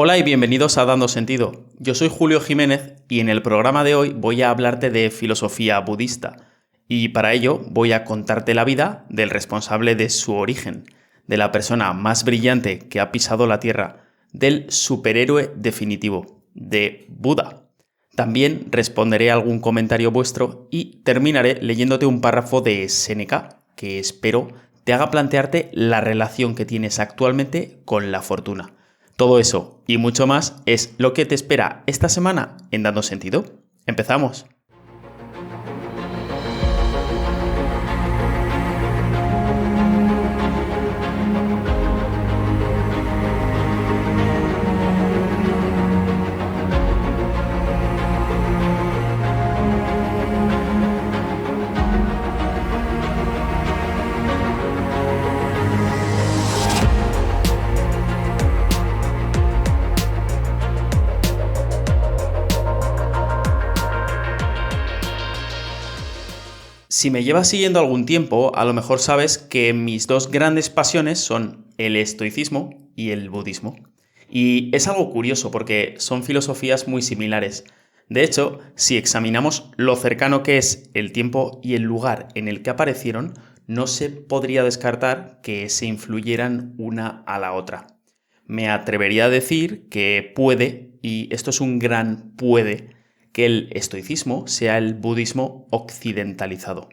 Hola y bienvenidos a Dando Sentido. Yo soy Julio Jiménez y en el programa de hoy voy a hablarte de filosofía budista. Y para ello voy a contarte la vida del responsable de su origen, de la persona más brillante que ha pisado la Tierra, del superhéroe definitivo, de Buda. También responderé a algún comentario vuestro y terminaré leyéndote un párrafo de Séneca que espero te haga plantearte la relación que tienes actualmente con la fortuna. Todo eso y mucho más es lo que te espera esta semana en Dando Sentido. ¡Empezamos! Si me llevas siguiendo algún tiempo, a lo mejor sabes que mis dos grandes pasiones son el estoicismo y el budismo. Y es algo curioso porque son filosofías muy similares. De hecho, si examinamos lo cercano que es el tiempo y el lugar en el que aparecieron, no se podría descartar que se influyeran una a la otra. Me atrevería a decir que puede, y esto es un gran puede, que el estoicismo sea el budismo occidentalizado.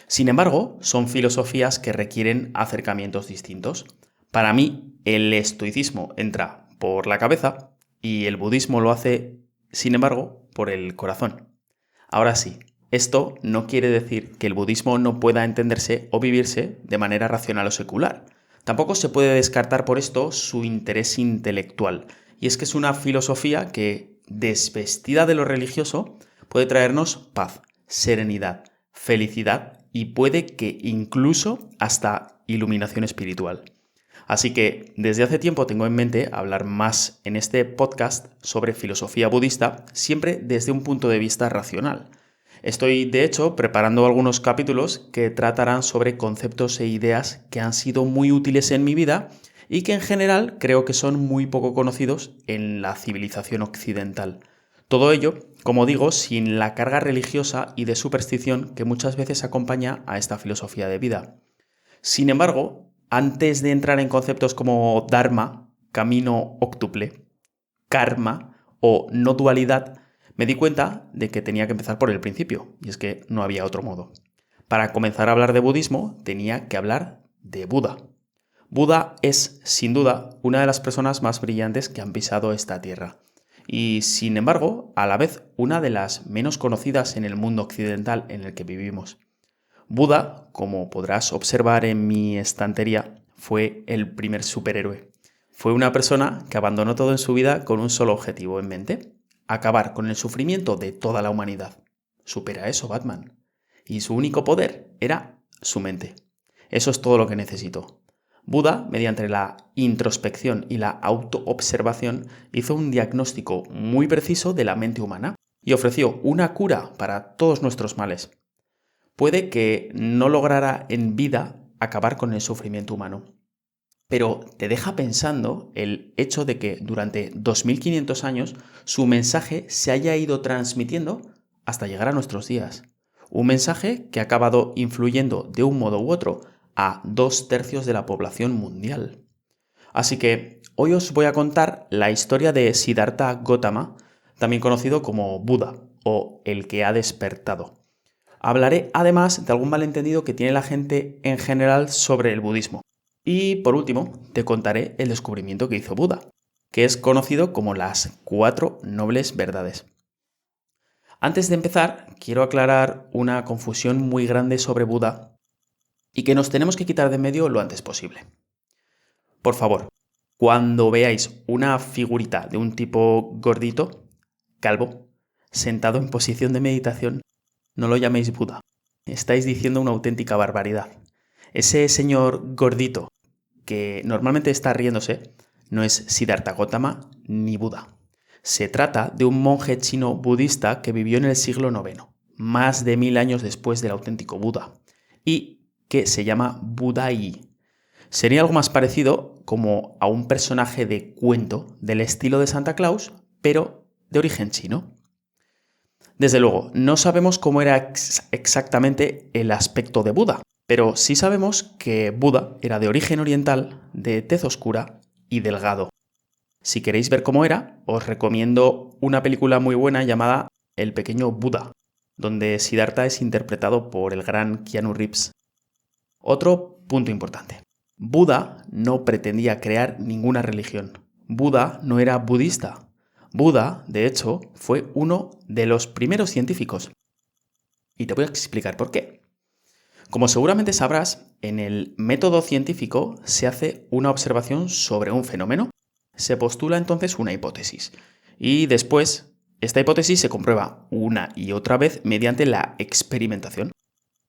Sin embargo, son filosofías que requieren acercamientos distintos. Para mí, el estoicismo entra por la cabeza y el budismo lo hace, sin embargo, por el corazón. Ahora sí, esto no quiere decir que el budismo no pueda entenderse o vivirse de manera racional o secular. Tampoco se puede descartar por esto su interés intelectual, y es que es una filosofía que, desvestida de lo religioso, puede traernos paz, serenidad, felicidad y puede que incluso hasta iluminación espiritual. Así que desde hace tiempo tengo en mente hablar más en este podcast sobre filosofía budista, siempre desde un punto de vista racional. Estoy, de hecho, preparando algunos capítulos que tratarán sobre conceptos e ideas que han sido muy útiles en mi vida y que en general creo que son muy poco conocidos en la civilización occidental. Todo ello, como digo, sin la carga religiosa y de superstición que muchas veces acompaña a esta filosofía de vida. Sin embargo, antes de entrar en conceptos como dharma, camino óctuple, karma o no dualidad, me di cuenta de que tenía que empezar por el principio, y es que no había otro modo. Para comenzar a hablar de budismo, tenía que hablar de Buda. Buda es, sin duda, una de las personas más brillantes que han pisado esta tierra. Y, sin embargo, a la vez, una de las menos conocidas en el mundo occidental en el que vivimos. Buda, como podrás observar en mi estantería, fue el primer superhéroe. Fue una persona que abandonó todo en su vida con un solo objetivo en mente: acabar con el sufrimiento de toda la humanidad. Supera eso, Batman. Y su único poder era su mente. Eso es todo lo que necesitó. Buda, mediante la introspección y la autoobservación, hizo un diagnóstico muy preciso de la mente humana y ofreció una cura para todos nuestros males. Puede que no lograra en vida acabar con el sufrimiento humano, pero te deja pensando el hecho de que durante 2500 años su mensaje se haya ido transmitiendo hasta llegar a nuestros días. Un mensaje que ha acabado influyendo de un modo u otro a 2/3 de la población mundial. Así que hoy os voy a contar la historia de Siddhartha Gautama, también conocido como Buda o el que ha despertado. Hablaré además de algún malentendido que tiene la gente en general sobre el budismo. Y por último, te contaré el descubrimiento que hizo Buda, que es conocido como las 4 nobles verdades. Antes de empezar, quiero aclarar una confusión muy grande sobre Buda y que nos tenemos que quitar de medio lo antes posible. Por favor, cuando veáis una figurita de un tipo gordito, calvo, sentado en posición de meditación, no lo llaméis Buda. Estáis diciendo una auténtica barbaridad. Ese señor gordito que normalmente está riéndose no es Siddhartha Gautama ni Buda. Se trata de un monje chino budista que vivió en el siglo IX, más de 1000 años después del auténtico Buda, y que se llama Budai. Sería algo más parecido como a un personaje de cuento del estilo de Santa Claus, pero de origen chino. Desde luego, no sabemos cómo era exactamente el aspecto de Buda, pero sí sabemos que Buda era de origen oriental, de tez oscura y delgado. Si queréis ver cómo era, os recomiendo una película muy buena llamada El pequeño Buda, donde Siddhartha es interpretado por el gran Keanu Reeves. Otro punto importante. Buda no pretendía crear ninguna religión. Buda no era budista. Buda, de hecho, fue uno de los primeros científicos. Y te voy a explicar por qué. Como seguramente sabrás, en el método científico se hace una observación sobre un fenómeno. Se postula entonces una hipótesis. Y después, esta hipótesis se comprueba una y otra vez mediante la experimentación.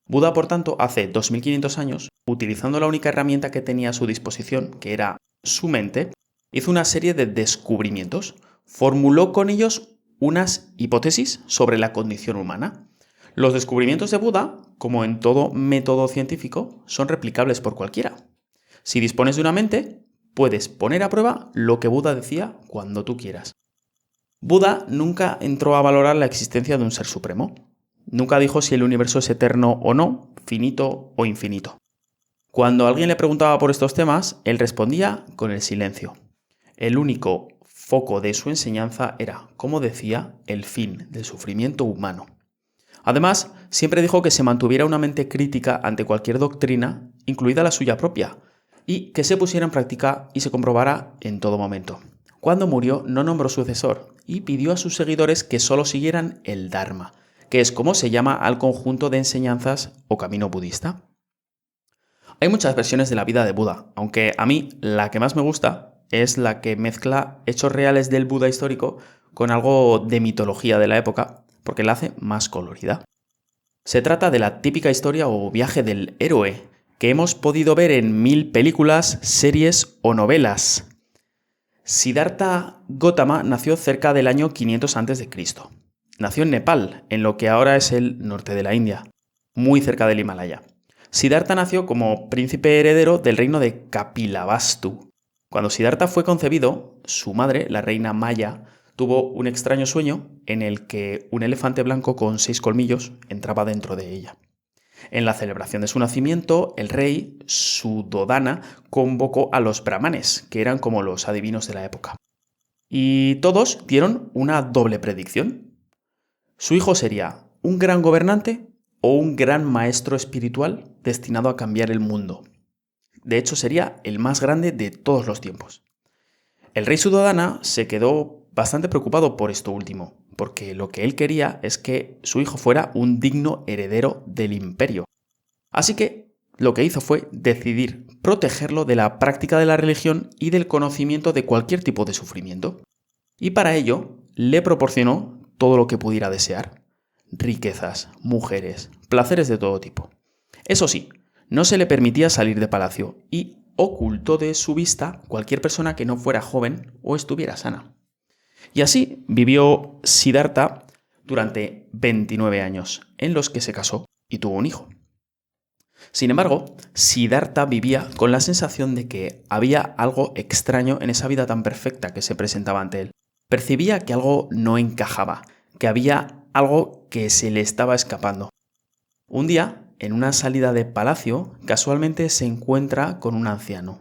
Buda, por tanto, hace 2500 años, utilizando la única herramienta que tenía a su disposición, que era su mente, hizo una serie de descubrimientos. Formuló con ellos unas hipótesis sobre la condición humana. Los descubrimientos de Buda, como en todo método científico, son replicables por cualquiera. Si dispones de una mente, puedes poner a prueba lo que Buda decía cuando tú quieras. Buda nunca entró a valorar la existencia de un ser supremo. Nunca dijo si el universo es eterno o no, finito o infinito. Cuando alguien le preguntaba por estos temas, él respondía con el silencio. El único foco de su enseñanza era, como decía, el fin del sufrimiento humano. Además, siempre dijo que se mantuviera una mente crítica ante cualquier doctrina, incluida la suya propia, y que se pusiera en práctica y se comprobara en todo momento. Cuando murió, no nombró sucesor y pidió a sus seguidores que solo siguieran el Dharma, que es como se llama al conjunto de enseñanzas o camino budista. Hay muchas versiones de la vida de Buda, aunque a mí la que más me gusta es la que mezcla hechos reales del Buda histórico con algo de mitología de la época, porque la hace más colorida. Se trata de la típica historia o viaje del héroe, que hemos podido ver en 1000 películas, series o novelas. Siddhartha Gautama nació cerca del año 500 a.C. Nació en Nepal, en lo que ahora es el norte de la India, muy cerca del Himalaya. Siddhartha nació como príncipe heredero del reino de Kapilavastu. Cuando Siddhartha fue concebido, su madre, la reina Maya, tuvo un extraño sueño en el que un elefante blanco con 6 colmillos entraba dentro de ella. En la celebración de su nacimiento, el rey Suddhodana convocó a los brahmanes, que eran como los adivinos de la época. Y todos dieron una doble predicción. Su hijo sería un gran gobernante o un gran maestro espiritual destinado a cambiar el mundo. De hecho, sería el más grande de todos los tiempos. El rey Suddhodana se quedó bastante preocupado por esto último, porque lo que él quería es que su hijo fuera un digno heredero del imperio. Así que lo que hizo fue decidir protegerlo de la práctica de la religión y del conocimiento de cualquier tipo de sufrimiento. Y para ello le proporcionó todo lo que pudiera desear: riquezas, mujeres, placeres de todo tipo. Eso sí, no se le permitía salir de palacio y ocultó de su vista cualquier persona que no fuera joven o estuviera sana. Y así vivió Siddhartha durante 29 años, en los que se casó y tuvo un hijo. Sin embargo, Siddhartha vivía con la sensación de que había algo extraño en esa vida tan perfecta que se presentaba ante él. Percibía que algo no encajaba, que había algo que se le estaba escapando. Un día, en una salida de palacio, casualmente se encuentra con un anciano.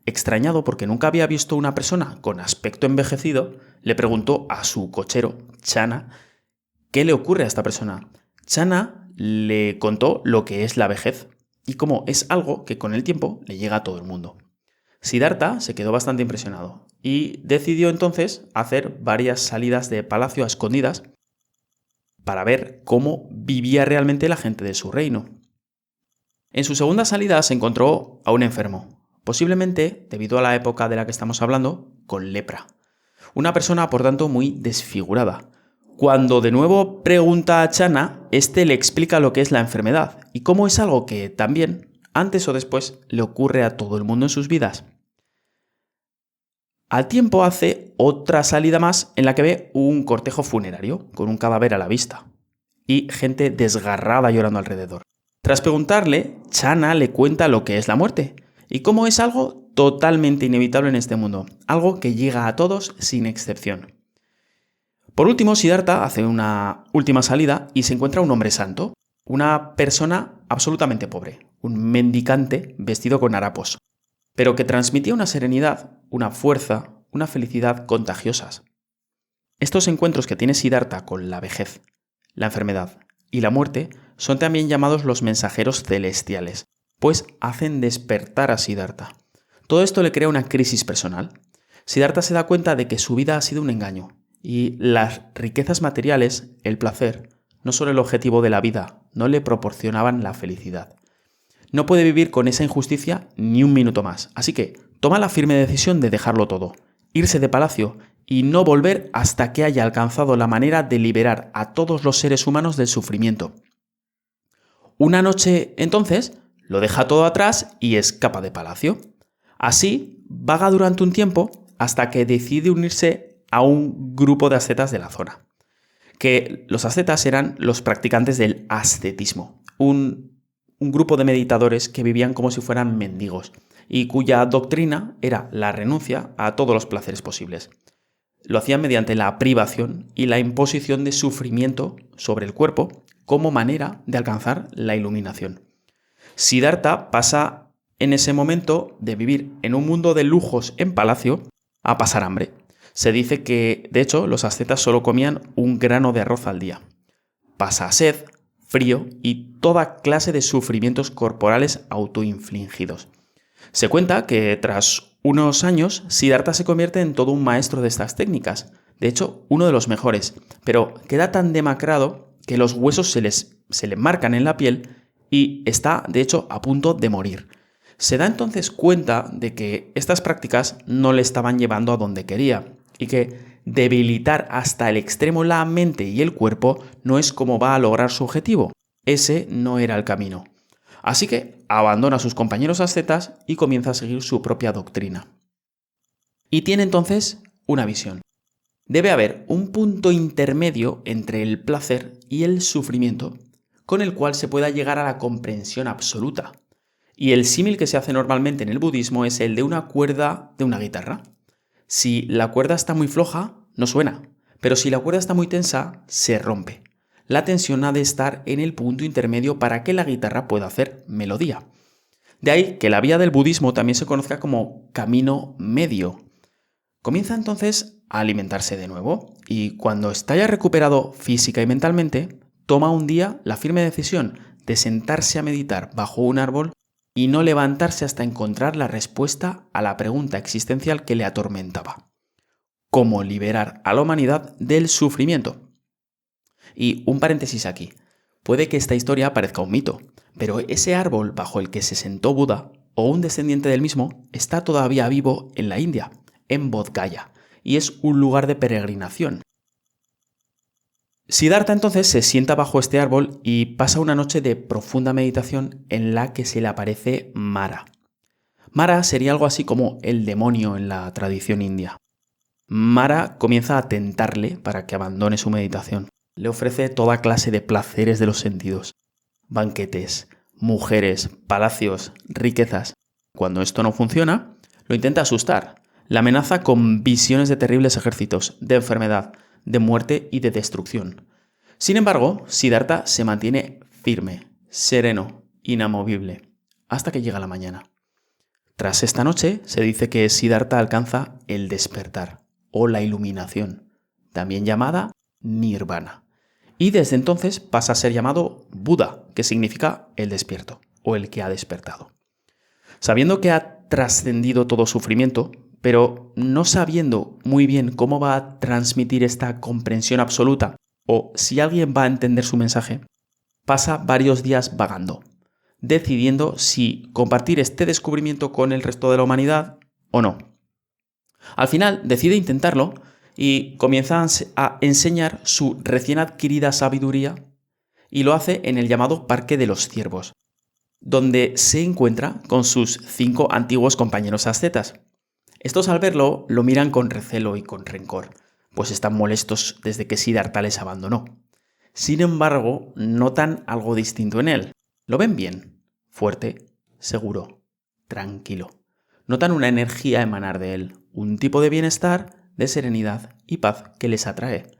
Extrañado porque nunca había visto una persona con aspecto envejecido, le preguntó a su cochero, Channa, ¿qué le ocurre a esta persona? Channa le contó lo que es la vejez y cómo es algo que con el tiempo le llega a todo el mundo. Siddhartha se quedó bastante impresionado y decidió entonces hacer varias salidas de palacio a escondidas para ver cómo vivía realmente la gente de su reino. En su segunda salida se encontró a un enfermo, posiblemente, debido a la época de la que estamos hablando, con lepra. Una persona, por tanto, muy desfigurada. Cuando de nuevo pregunta a Channa, este le explica lo que es la enfermedad y cómo es algo que también, antes o después, le ocurre a todo el mundo en sus vidas. Al tiempo hace otra salida más en la que ve un cortejo funerario con un cadáver a la vista y gente desgarrada llorando alrededor. Tras preguntarle, Channa le cuenta lo que es la muerte y cómo es algo totalmente inevitable en este mundo, algo que llega a todos sin excepción. Por último, Siddhartha hace una última salida y se encuentra un hombre santo, una persona absolutamente pobre, un mendicante vestido con harapos, pero que transmitía una serenidad, una fuerza, una felicidad contagiosas. Estos encuentros que tiene Siddhartha con la vejez, la enfermedad y la muerte son también llamados los mensajeros celestiales, pues hacen despertar a Siddhartha. Todo esto le crea una crisis personal. Siddhartha se da cuenta de que su vida ha sido un engaño y las riquezas materiales, el placer, no son el objetivo de la vida, no le proporcionaban la felicidad. No puede vivir con esa injusticia ni un minuto más, así que toma la firme decisión de dejarlo todo, irse de palacio y no volver hasta que haya alcanzado la manera de liberar a todos los seres humanos del sufrimiento. Una noche, entonces, lo deja todo atrás y escapa de palacio. Así, vaga durante un tiempo hasta que decide unirse a un grupo de ascetas de la zona. Que los ascetas eran los practicantes del ascetismo, un grupo de meditadores que vivían como si fueran mendigos y cuya doctrina era la renuncia a todos los placeres posibles. Lo hacían mediante la privación y la imposición de sufrimiento sobre el cuerpo como manera de alcanzar la iluminación. Siddhartha pasa en ese momento de vivir en un mundo de lujos en palacio a pasar hambre. Se dice que, de hecho, los ascetas solo comían un grano de arroz al día. Pasa sed, frío y toda clase de sufrimientos corporales autoinfligidos. Se cuenta que tras unos años, Siddhartha se convierte en todo un maestro de estas técnicas. De hecho, uno de los mejores, pero queda tan demacrado que los huesos se le marcan en la piel y está, de hecho, a punto de morir. Se da entonces cuenta de que estas prácticas no le estaban llevando a donde quería y que debilitar hasta el extremo la mente y el cuerpo no es como va a lograr su objetivo. Ese no era el camino. Así que abandona a sus compañeros ascetas y comienza a seguir su propia doctrina. Y tiene entonces una visión. Debe haber un punto intermedio entre el placer y el sufrimiento con el cual se pueda llegar a la comprensión absoluta. Y el símil que se hace normalmente en el budismo es el de una cuerda de una guitarra. Si la cuerda está muy floja, no suena, pero si la cuerda está muy tensa, se rompe. La tensión ha de estar en el punto intermedio para que la guitarra pueda hacer melodía. De ahí que la vía del budismo también se conozca como camino medio. Comienza entonces a alimentarse de nuevo y cuando está ya recuperado física y mentalmente, toma un día la firme decisión de sentarse a meditar bajo un árbol y no levantarse hasta encontrar la respuesta a la pregunta existencial que le atormentaba. ¿Cómo liberar a la humanidad del sufrimiento? Y un paréntesis aquí. Puede que esta historia parezca un mito, pero ese árbol bajo el que se sentó Buda, o un descendiente del mismo, está todavía vivo en la India, en Bodh Gaya, y es un lugar de peregrinación. Siddhartha entonces se sienta bajo este árbol y pasa una noche de profunda meditación en la que se le aparece Mara. Mara sería algo así como el demonio en la tradición india. Mara comienza a tentarle para que abandone su meditación. Le ofrece toda clase de placeres de los sentidos. Banquetes, mujeres, palacios, riquezas. Cuando esto no funciona, lo intenta asustar. La amenaza con visiones de terribles ejércitos, de enfermedad, de muerte y de destrucción. Sin embargo, Siddhartha se mantiene firme, sereno, inamovible, hasta que llega la mañana. Tras esta noche, se dice que Siddhartha alcanza el despertar, o la iluminación, también llamada Nirvana. Y desde entonces pasa a ser llamado Buda, que significa el despierto, o el que ha despertado. Sabiendo que ha trascendido todo sufrimiento, pero no sabiendo muy bien cómo va a transmitir esta comprensión absoluta o si alguien va a entender su mensaje, pasa varios días vagando, decidiendo si compartir este descubrimiento con el resto de la humanidad o no. Al final decide intentarlo y comienza a enseñar su recién adquirida sabiduría y lo hace en el llamado Parque de los Ciervos, donde se encuentra con sus 5 antiguos compañeros ascetas. Estos al verlo lo miran con recelo y con rencor, pues están molestos desde que Siddhartha les abandonó. Sin embargo, notan algo distinto en él. Lo ven bien, fuerte, seguro, tranquilo. Notan una energía emanar de él, un tipo de bienestar, de serenidad y paz que les atrae.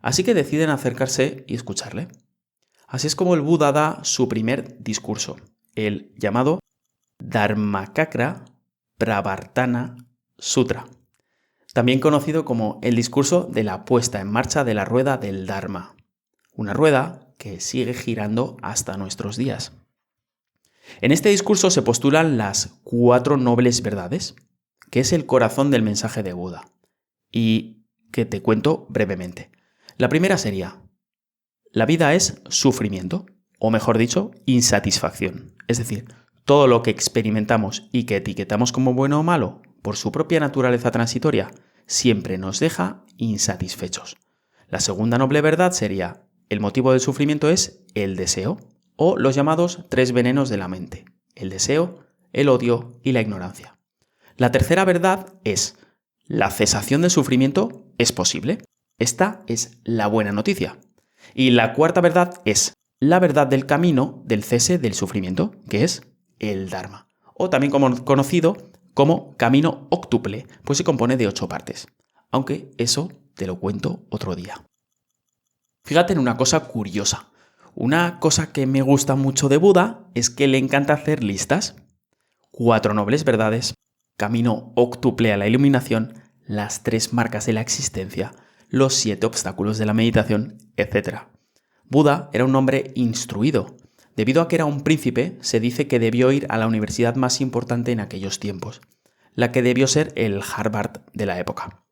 Así que deciden acercarse y escucharle. Así es como el Buda da su primer discurso, el llamado Dharmakakra Pravartana Sutra, también conocido como el discurso de la puesta en marcha de la rueda del Dharma, una rueda que sigue girando hasta nuestros días. En este discurso se postulan las 4 nobles verdades, que es el corazón del mensaje de Buda, y que te cuento brevemente. La primera sería: la vida es sufrimiento, o mejor dicho, insatisfacción. Es decir, todo lo que experimentamos y que etiquetamos como bueno o malo, por su propia naturaleza transitoria, siempre nos deja insatisfechos. La segunda noble verdad sería: el motivo del sufrimiento es el deseo, o los llamados 3 venenos de la mente: el deseo, el odio y la ignorancia. La tercera verdad es: la cesación del sufrimiento es posible. Esta es la buena noticia. Y la cuarta verdad es la verdad del camino del cese del sufrimiento, que es el Dharma, o también conocido como camino óctuple, pues se compone de 8 partes. Aunque eso te lo cuento otro día. Fíjate en una cosa curiosa. Una cosa que me gusta mucho de Buda es que le encanta hacer listas. 4 nobles verdades, camino óctuple a la iluminación, las 3 marcas de la existencia, los 7 obstáculos de la meditación, etc. Buda era un hombre instruido. Debido a que era un príncipe, se dice que debió ir a la universidad más importante en aquellos tiempos, la que debió ser el Harvard de la época.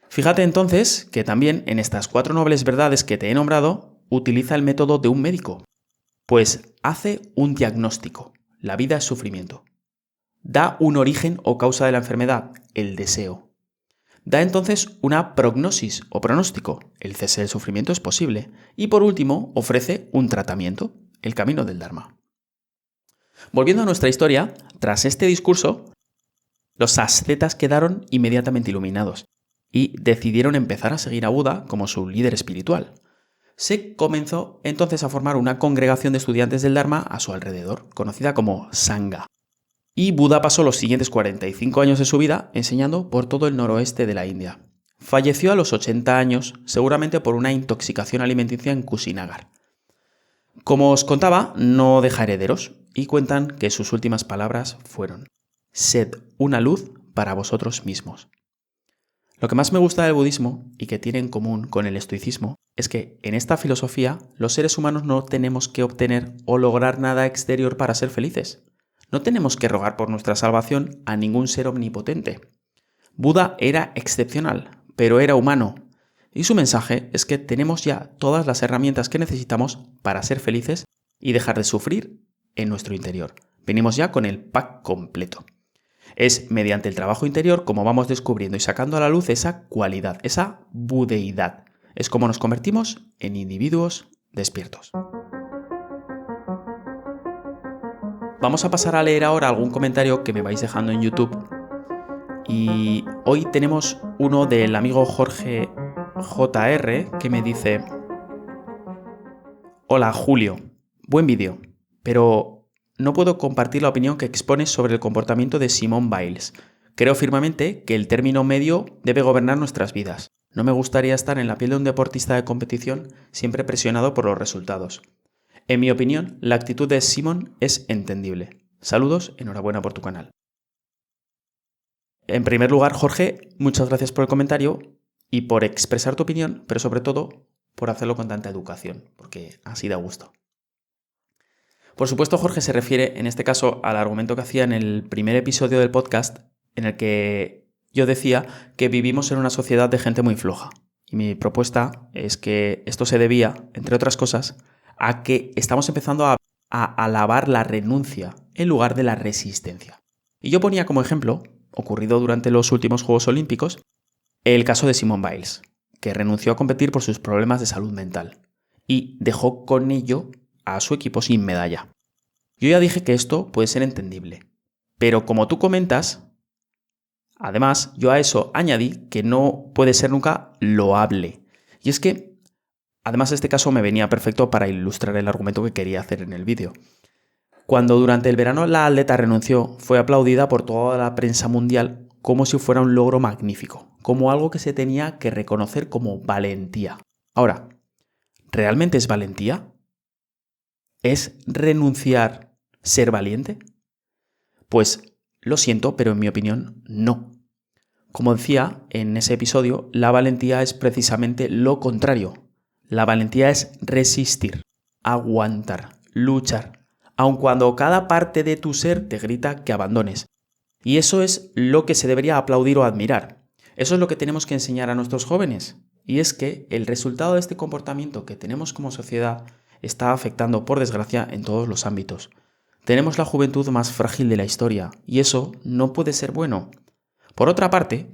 Fíjate entonces que también en estas 4 nobles verdades que te he nombrado, utiliza el método de un médico, pues hace un diagnóstico: la vida es sufrimiento. Da un origen o causa de la enfermedad: el deseo. Da entonces una prognosis o pronóstico: el cese del sufrimiento es posible. Y por último, ofrece un tratamiento: el camino del Dharma. Volviendo a nuestra historia, tras este discurso, los ascetas quedaron inmediatamente iluminados y decidieron empezar a seguir a Buda como su líder espiritual. Se comenzó entonces a formar una congregación de estudiantes del Dharma a su alrededor, conocida como Sangha. Y Buda pasó los siguientes 45 años de su vida enseñando por todo el noroeste de la India. Falleció a los 80 años, seguramente por una intoxicación alimenticia en Kushinagar. Como os contaba, no deja herederos, y cuentan que sus últimas palabras fueron: «Sed una luz para vosotros mismos». Lo que más me gusta del budismo, y que tiene en común con el estoicismo, es que en esta filosofía los seres humanos no tenemos que obtener o lograr nada exterior para ser felices. No tenemos que rogar por nuestra salvación a ningún ser omnipotente. Buda era excepcional, pero era humano. Y su mensaje es que tenemos ya todas las herramientas que necesitamos para ser felices y dejar de sufrir en nuestro interior. Venimos ya con el pack completo. Es mediante el trabajo interior como vamos descubriendo y sacando a la luz esa cualidad, esa budeidad. Es como nos convertimos en individuos despiertos. Vamos a pasar a leer ahora algún comentario que me vais dejando en YouTube. Y hoy tenemos uno del amigo Jorge JR que me dice: «Hola Julio, buen vídeo, pero no puedo compartir la opinión que expones sobre el comportamiento de Simone Biles. Creo firmemente que el término medio debe gobernar nuestras vidas. No me gustaría estar en la piel de un deportista de competición siempre presionado por los resultados. En mi opinión, la actitud de Simone es entendible. Saludos, enhorabuena por tu canal». En primer lugar, Jorge, muchas gracias por el comentario y por expresar tu opinión, pero sobre todo por hacerlo con tanta educación, porque así da gusto. Por supuesto, Jorge se refiere en este caso al argumento que hacía en el primer episodio del podcast, en el que yo decía que vivimos en una sociedad de gente muy floja. Y mi propuesta es que esto se debía, entre otras cosas, a que estamos empezando a alabar la renuncia en lugar de la resistencia. Y yo ponía como ejemplo, ocurrido durante los últimos Juegos Olímpicos, el caso de Simone Biles, que renunció a competir por sus problemas de salud mental y dejó con ello a su equipo sin medalla. Yo ya dije que esto puede ser entendible, pero como tú comentas, además yo a eso añadí que no puede ser nunca loable. Y es que, además este caso me venía perfecto para ilustrar el argumento que quería hacer en el vídeo. Cuando durante el verano la atleta renunció, fue aplaudida por toda la prensa mundial como si fuera un logro magnífico, como algo que se tenía que reconocer como valentía. Ahora, ¿realmente es valentía? ¿Es renunciar ser valiente? Pues lo siento, pero en mi opinión, no. Como decía en ese episodio, la valentía es precisamente lo contrario. La valentía es resistir, aguantar, luchar, aun cuando cada parte de tu ser te grita que abandones. Y eso es lo que se debería aplaudir o admirar. Eso es lo que tenemos que enseñar a nuestros jóvenes. Y es que el resultado de este comportamiento que tenemos como sociedad está afectando, por desgracia, en todos los ámbitos. Tenemos la juventud más frágil de la historia, y eso no puede ser bueno. Por otra parte,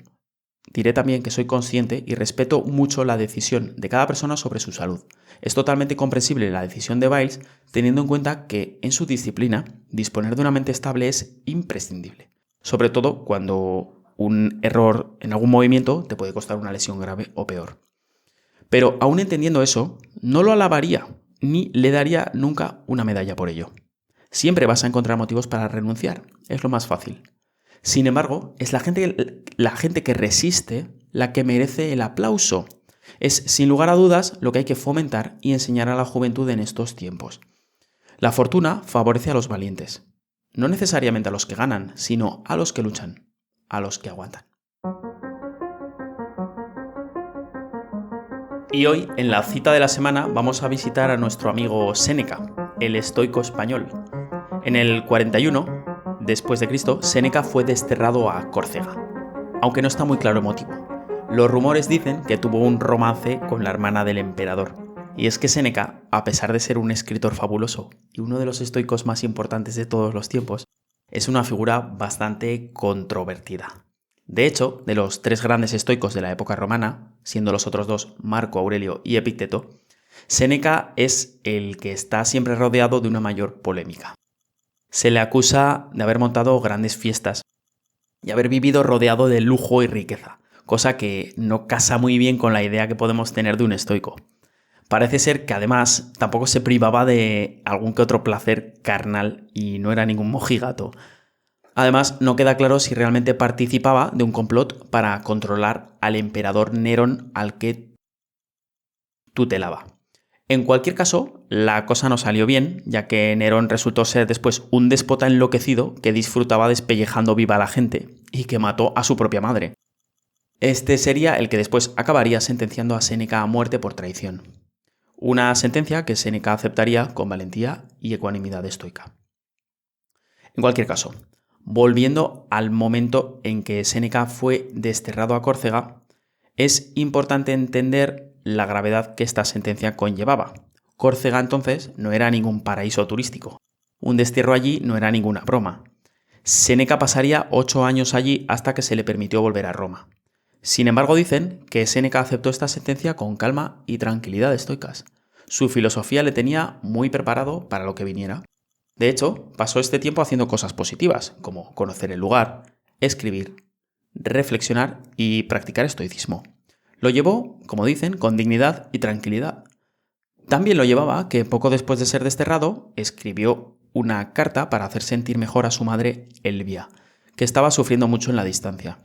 diré también que soy consciente y respeto mucho la decisión de cada persona sobre su salud. Es totalmente comprensible la decisión de Biles, teniendo en cuenta que en su disciplina disponer de una mente estable es imprescindible. Sobre todo cuando un error en algún movimiento te puede costar una lesión grave o peor. Pero aún entendiendo eso, no lo alabaría ni le daría nunca una medalla por ello. Siempre vas a encontrar motivos para renunciar, es lo más fácil. Sin embargo, es la gente que resiste la que merece el aplauso. Es, sin lugar a dudas, lo que hay que fomentar y enseñar a la juventud en estos tiempos. La fortuna favorece a los valientes. No necesariamente a los que ganan, sino a los que luchan, a los que aguantan. Y hoy, en la cita de la semana, vamos a visitar a nuestro amigo Séneca, el estoico español. En el 41 después de Cristo, Séneca fue desterrado a Córcega, aunque no está muy claro el motivo. Los rumores dicen que tuvo un romance con la hermana del emperador. Y es que Séneca, a pesar de ser un escritor fabuloso y uno de los estoicos más importantes de todos los tiempos, es una figura bastante controvertida. De hecho, de los 3 grandes estoicos de la época romana, siendo los otros 2 Marco Aurelio y Epicteto, Séneca es el que está siempre rodeado de una mayor polémica. Se le acusa de haber montado grandes fiestas y haber vivido rodeado de lujo y riqueza, cosa que no casa muy bien con la idea que podemos tener de un estoico. Parece ser que además tampoco se privaba de algún que otro placer carnal y no era ningún mojigato. Además, no queda claro si realmente participaba de un complot para controlar al emperador Nerón al que tutelaba. En cualquier caso, la cosa no salió bien, ya que Nerón resultó ser después un déspota enloquecido que disfrutaba despellejando viva a la gente y que mató a su propia madre. Este sería el que después acabaría sentenciando a Séneca a muerte por traición. Una sentencia que Séneca aceptaría con valentía y ecuanimidad estoica. En cualquier caso, volviendo al momento en que Séneca fue desterrado a Córcega, es importante entender la gravedad que esta sentencia conllevaba. Córcega entonces no era ningún paraíso turístico. Un destierro allí no era ninguna broma. Séneca pasaría 8 años allí hasta que se le permitió volver a Roma. Sin embargo, dicen que Séneca aceptó esta sentencia con calma y tranquilidad estoicas. Su filosofía le tenía muy preparado para lo que viniera. De hecho, pasó este tiempo haciendo cosas positivas, como conocer el lugar, escribir, reflexionar y practicar estoicismo. Lo llevó, como dicen, con dignidad y tranquilidad. También lo llevaba que poco después de ser desterrado, escribió una carta para hacer sentir mejor a su madre Elvia, que estaba sufriendo mucho en la distancia.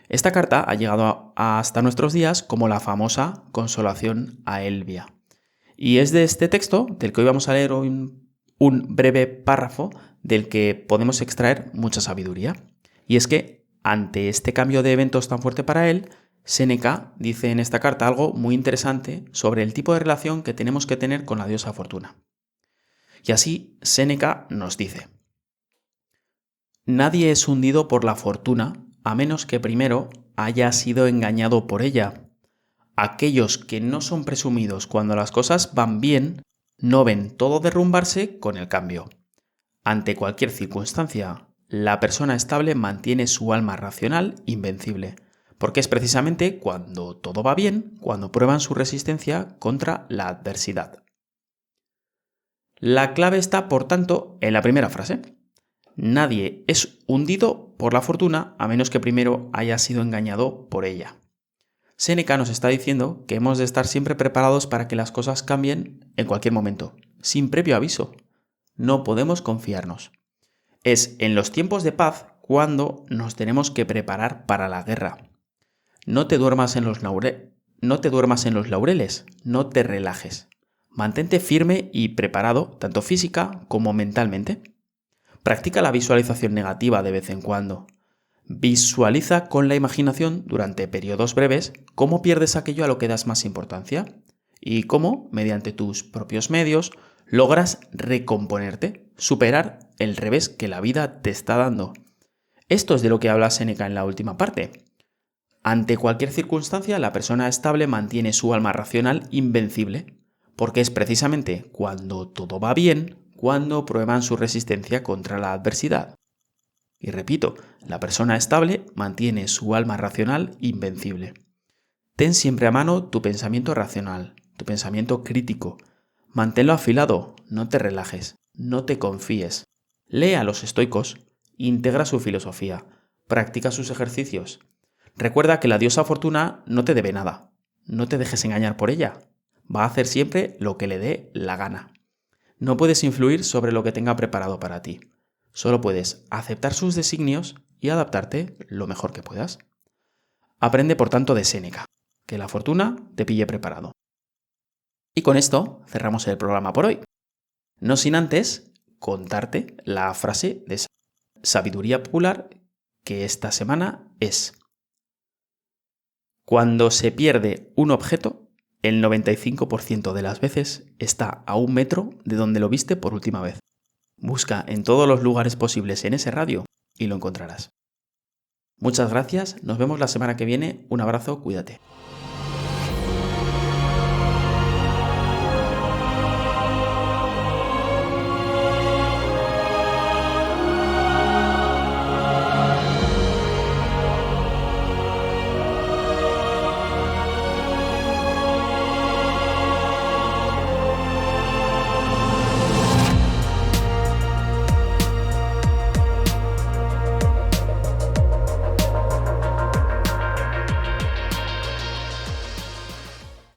Esta carta ha llegado hasta nuestros días como la famosa Consolación a Elvia. Y es de este texto del que hoy vamos a leer un breve párrafo del que podemos extraer mucha sabiduría. Y es que, ante este cambio de eventos tan fuerte para él, Séneca dice en esta carta algo muy interesante sobre el tipo de relación que tenemos que tener con la diosa Fortuna. Y así Séneca nos dice: nadie es hundido por la fortuna a menos que primero haya sido engañado por ella. Aquellos que no son presumidos cuando las cosas van bien, no ven todo derrumbarse con el cambio. Ante cualquier circunstancia, la persona estable mantiene su alma racional invencible, porque es precisamente cuando todo va bien, cuando prueban su resistencia contra la adversidad. La clave está, por tanto, en la primera frase. Nadie es hundido por la fortuna a menos que primero haya sido engañado por ella. Séneca nos está diciendo que hemos de estar siempre preparados para que las cosas cambien en cualquier momento, sin previo aviso. no podemos confiarnos. Es en los tiempos de paz cuando nos tenemos que preparar para la guerra. No te duermas en los laureles, no te relajes. Mantente firme y preparado, tanto física como mentalmente. Practica la visualización negativa de vez en cuando. Visualiza con la imaginación durante periodos breves cómo pierdes aquello a lo que das más importancia y cómo, mediante tus propios medios, logras recomponerte, superar el revés que la vida te está dando. Esto es de lo que habla Séneca en la última parte. Ante cualquier circunstancia, la persona estable mantiene su alma racional invencible, porque es precisamente cuando todo va bien cuando prueban su resistencia contra la adversidad. Y repito, la persona estable mantiene su alma racional invencible. Ten siempre a mano tu pensamiento racional, tu pensamiento crítico. Manténlo afilado, no te relajes, no te confíes. Lee a los estoicos, integra su filosofía, practica sus ejercicios. Recuerda que la diosa Fortuna no te debe nada. No te dejes engañar por ella. Va a hacer siempre lo que le dé la gana. No puedes influir sobre lo que tenga preparado para ti. Solo puedes aceptar sus designios y adaptarte lo mejor que puedas. Aprende, por tanto, de Séneca. Que la fortuna te pille preparado. Y con esto cerramos el programa por hoy. No sin antes contarte la frase de sabiduría popular que esta semana es: cuando se pierde un objeto, el 95% de las veces está a 1 metro de donde lo viste por última vez. Busca en todos los lugares posibles en ese radio y lo encontrarás. Muchas gracias, nos vemos la semana que viene. Un abrazo, cuídate.